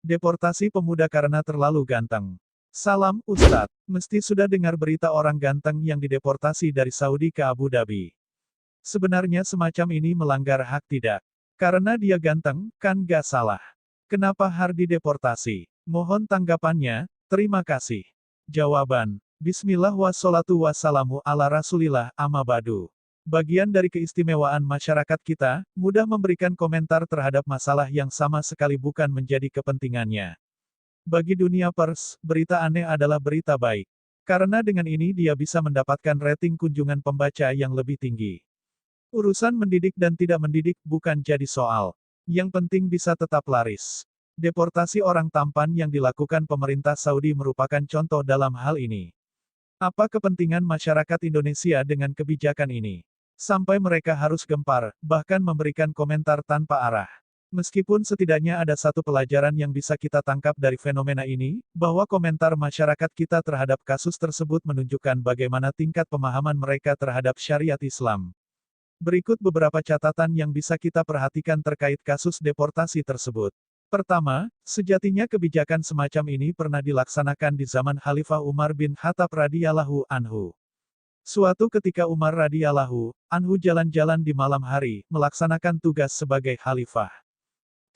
Deportasi pemuda karena terlalu ganteng. Salam, Ustadz. Mesti sudah dengar berita orang ganteng yang dideportasi dari Saudi ke Abu Dhabi. Sebenarnya semacam ini melanggar hak tidak? Karena dia ganteng, kan gak salah. Kenapa harus dideportasi? Mohon tanggapannya, terima kasih. Jawaban. Bismillah wassalatu wassalamu ala rasulillah amma ba'du. Bagian dari keistimewaan masyarakat kita, mudah memberikan komentar terhadap masalah yang sama sekali bukan menjadi kepentingannya. Bagi dunia pers, berita aneh adalah berita baik. Karena dengan ini dia bisa mendapatkan rating kunjungan pembaca yang lebih tinggi. Urusan mendidik dan tidak mendidik bukan jadi soal. Yang penting bisa tetap laris. Deportasi orang tampan yang dilakukan pemerintah Saudi merupakan contoh dalam hal ini. Apa kepentingan masyarakat Indonesia dengan kebijakan ini? Sampai mereka harus gempar, bahkan memberikan komentar tanpa arah. Meskipun setidaknya ada satu pelajaran yang bisa kita tangkap dari fenomena ini, bahwa komentar masyarakat kita terhadap kasus tersebut menunjukkan bagaimana tingkat pemahaman mereka terhadap syariat Islam. Berikut beberapa catatan yang bisa kita perhatikan terkait kasus deportasi tersebut. Pertama, sejatinya kebijakan semacam ini pernah dilaksanakan di zaman Khalifah Umar bin Khattab radhiyallahu anhu. Suatu ketika Umar radhiyallahu anhu jalan-jalan di malam hari, melaksanakan tugas sebagai khalifah.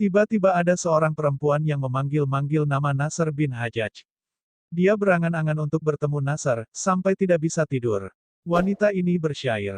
Tiba-tiba ada seorang perempuan yang memanggil-manggil nama Nasr bin Hajjaj. Dia berangan-angan untuk bertemu Nasr, sampai tidak bisa tidur. Wanita ini bersyair.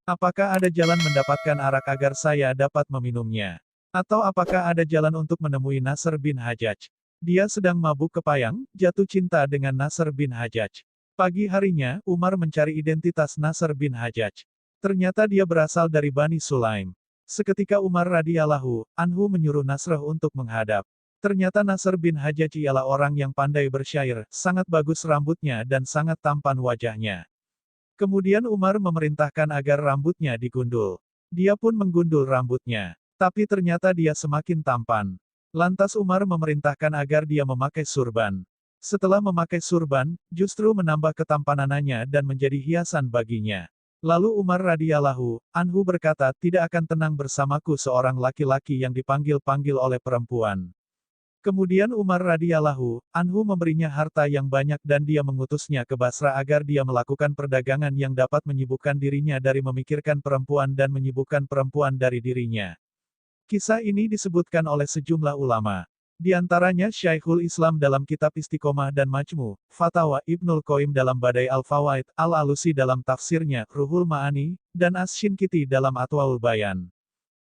Apakah ada jalan mendapatkan arak agar saya dapat meminumnya? Atau apakah ada jalan untuk menemui Nasr bin Hajjaj? Dia sedang mabuk kepayang, jatuh cinta dengan Nasr bin Hajjaj. Pagi harinya, Umar mencari identitas Nasr bin Hajjaj. Ternyata dia berasal dari Bani Sulaim. Seketika Umar radhiyallahu anhu menyuruh Nasr untuk menghadap. Ternyata Nasr bin Hajjaj ialah orang yang pandai bersyair, sangat bagus rambutnya dan sangat tampan wajahnya. Kemudian Umar memerintahkan agar rambutnya digundul. Dia pun menggundul rambutnya. Tapi ternyata dia semakin tampan. Lantas Umar memerintahkan agar dia memakai surban. Setelah memakai surban, justru menambah ketampanannya dan menjadi hiasan baginya. Lalu Umar radhiyallahu anhu berkata, tidak akan tenang bersamaku seorang laki-laki yang dipanggil-panggil oleh perempuan. Kemudian Umar radhiyallahu anhu memberinya harta yang banyak dan dia mengutusnya ke Basra agar dia melakukan perdagangan yang dapat menyibukkan dirinya dari memikirkan perempuan dan menyibukkan perempuan dari dirinya. Kisah ini disebutkan oleh sejumlah ulama. Di antaranya Syekhul Islam dalam kitab Istiqomah dan Majmu' Fatawa, Ibnul Qayyim dalam Badai Al-Fawaid, Al-Alusi dalam tafsirnya, Ruhul Ma'ani, dan As-Syinkiti dalam Atwaul Bayan.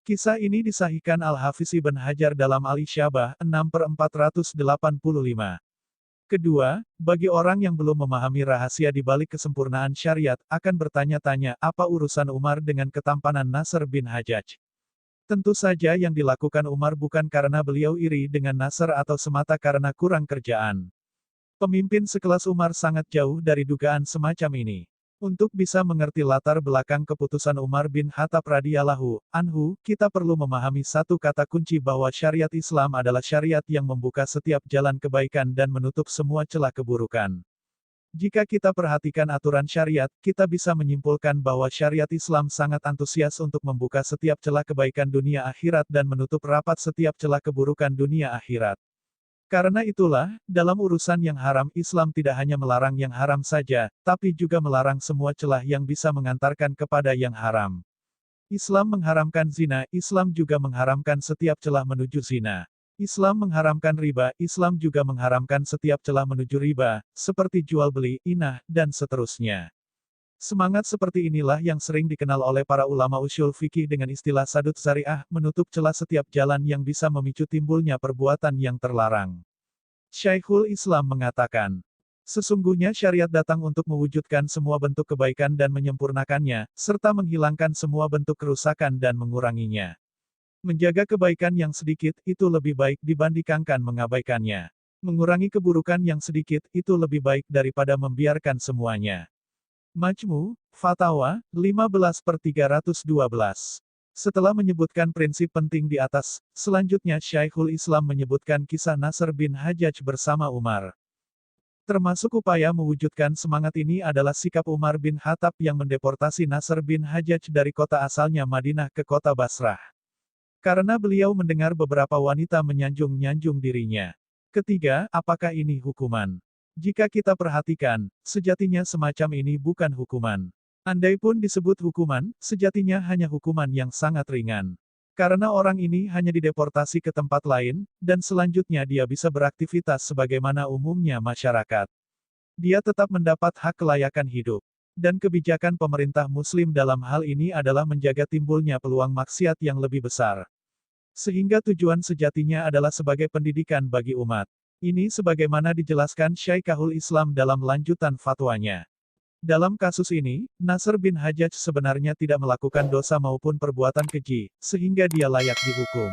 Kisah ini disahihkan Al-Hafiz Ibn Hajar dalam Al-Isyabah, 6/485. Kedua, bagi orang yang belum memahami rahasia di balik kesempurnaan syariat, akan bertanya-tanya, apa urusan Umar dengan ketampanan Nasr bin Hajjaj? Tentu saja yang dilakukan Umar bukan karena beliau iri dengan Nasr atau semata karena kurang kerjaan. Pemimpin sekelas Umar sangat jauh dari dugaan semacam ini. Untuk bisa mengerti latar belakang keputusan Umar bin Khattab radhiyallahu anhu, kita perlu memahami satu kata kunci bahwa syariat Islam adalah syariat yang membuka setiap jalan kebaikan dan menutup semua celah keburukan. Jika kita perhatikan aturan syariat, kita bisa menyimpulkan bahwa syariat Islam sangat antusias untuk membuka setiap celah kebaikan dunia akhirat dan menutup rapat setiap celah keburukan dunia akhirat. Karena itulah, dalam urusan yang haram, Islam tidak hanya melarang yang haram saja, tapi juga melarang semua celah yang bisa mengantarkan kepada yang haram. Islam mengharamkan zina, Islam juga mengharamkan setiap celah menuju zina. Islam mengharamkan riba, Islam juga mengharamkan setiap celah menuju riba, seperti jual beli, inah, dan seterusnya. Semangat seperti inilah yang sering dikenal oleh para ulama usyul fikih dengan istilah sadut zari'ah, menutup celah setiap jalan yang bisa memicu timbulnya perbuatan yang terlarang. Syekhul Islam mengatakan, sesungguhnya syariat datang untuk mewujudkan semua bentuk kebaikan dan menyempurnakannya, serta menghilangkan semua bentuk kerusakan dan menguranginya. Menjaga kebaikan yang sedikit, itu lebih baik dibandingkan mengabaikannya. Mengurangi keburukan yang sedikit, itu lebih baik daripada membiarkan semuanya. Majmu' Fatawa, 15/312. Setelah menyebutkan prinsip penting di atas, selanjutnya Syekhul Islam menyebutkan kisah Nasr bin Hajjaj bersama Umar. Termasuk upaya mewujudkan semangat ini adalah sikap Umar bin Khattab yang mendeportasi Nasr bin Hajjaj dari kota asalnya Madinah ke kota Basrah. Karena beliau mendengar beberapa wanita menyanjung-nyanjung dirinya. Ketiga, apakah ini hukuman? Jika kita perhatikan, sejatinya semacam ini bukan hukuman. Andaipun disebut hukuman, sejatinya hanya hukuman yang sangat ringan. Karena orang ini hanya dideportasi ke tempat lain, dan selanjutnya dia bisa beraktivitas sebagaimana umumnya masyarakat. Dia tetap mendapat hak kelayakan hidup. Dan kebijakan pemerintah Muslim dalam hal ini adalah menjaga timbulnya peluang maksiat yang lebih besar. Sehingga tujuan sejatinya adalah sebagai pendidikan bagi umat. Ini sebagaimana dijelaskan Syaikhul Islam dalam lanjutan fatwanya. Dalam kasus ini, Nasr bin Hajjaj sebenarnya tidak melakukan dosa maupun perbuatan keji, sehingga dia layak dihukum.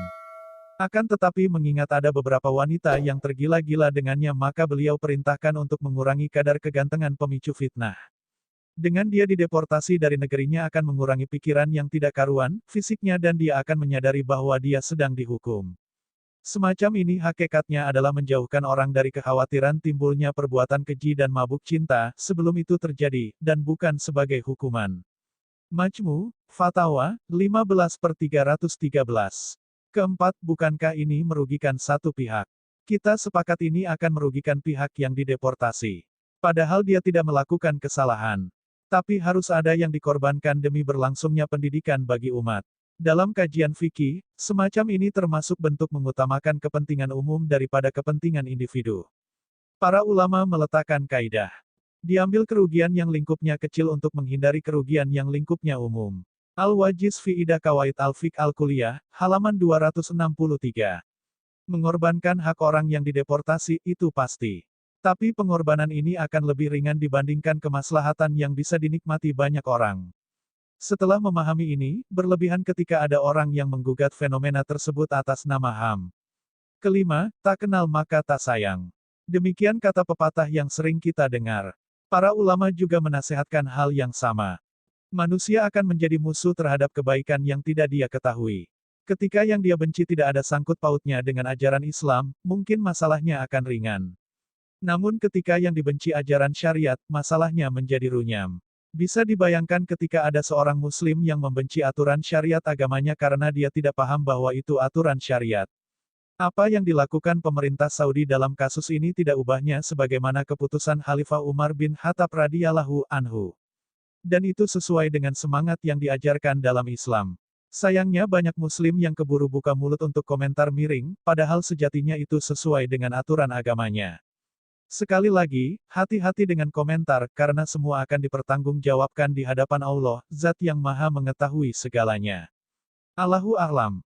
Akan tetapi mengingat ada beberapa wanita yang tergila-gila dengannya maka beliau perintahkan untuk mengurangi kadar kegantengan pemicu fitnah. Dengan dia dideportasi dari negerinya akan mengurangi pikiran yang tidak karuan, fisiknya dan dia akan menyadari bahwa dia sedang dihukum. Semacam ini hakikatnya adalah menjauhkan orang dari kekhawatiran timbulnya perbuatan keji dan mabuk cinta, sebelum itu terjadi, dan bukan sebagai hukuman. Majmu, Fatawa, 15/313. Keempat, bukankah ini merugikan satu pihak? Kita sepakat ini akan merugikan pihak yang dideportasi. Padahal dia tidak melakukan kesalahan. Tapi harus ada yang dikorbankan demi berlangsungnya pendidikan bagi umat. Dalam kajian fikih, semacam ini termasuk bentuk mengutamakan kepentingan umum daripada kepentingan individu. Para ulama meletakkan kaidah. Diambil kerugian yang lingkupnya kecil untuk menghindari kerugian yang lingkupnya umum. Al-Wajiz fi Ida Kawaid Al-Fiqh Al-Kuliah, halaman 263. Mengorbankan hak orang yang dideportasi, itu pasti. Tapi pengorbanan ini akan lebih ringan dibandingkan kemaslahatan yang bisa dinikmati banyak orang. Setelah memahami ini, berlebihan ketika ada orang yang menggugat fenomena tersebut atas nama HAM. Kelima, tak kenal maka tak sayang. Demikian kata pepatah yang sering kita dengar. Para ulama juga menasehatkan hal yang sama. Manusia akan menjadi musuh terhadap kebaikan yang tidak dia ketahui. Ketika yang dia benci tidak ada sangkut pautnya dengan ajaran Islam, mungkin masalahnya akan ringan. Namun ketika yang dibenci ajaran syariat, masalahnya menjadi runyam. Bisa dibayangkan ketika ada seorang muslim yang membenci aturan syariat agamanya karena dia tidak paham bahwa itu aturan syariat. Apa yang dilakukan pemerintah Saudi dalam kasus ini tidak ubahnya sebagaimana keputusan Khalifah Umar bin Khattab radhiyallahu anhu. Dan itu sesuai dengan semangat yang diajarkan dalam Islam. Sayangnya banyak muslim yang keburu buka mulut untuk komentar miring, padahal sejatinya itu sesuai dengan aturan agamanya. Sekali lagi, hati-hati dengan komentar, karena semua akan dipertanggungjawabkan di hadapan Allah, Zat yang Maha Mengetahui segalanya. Allahu a'lam.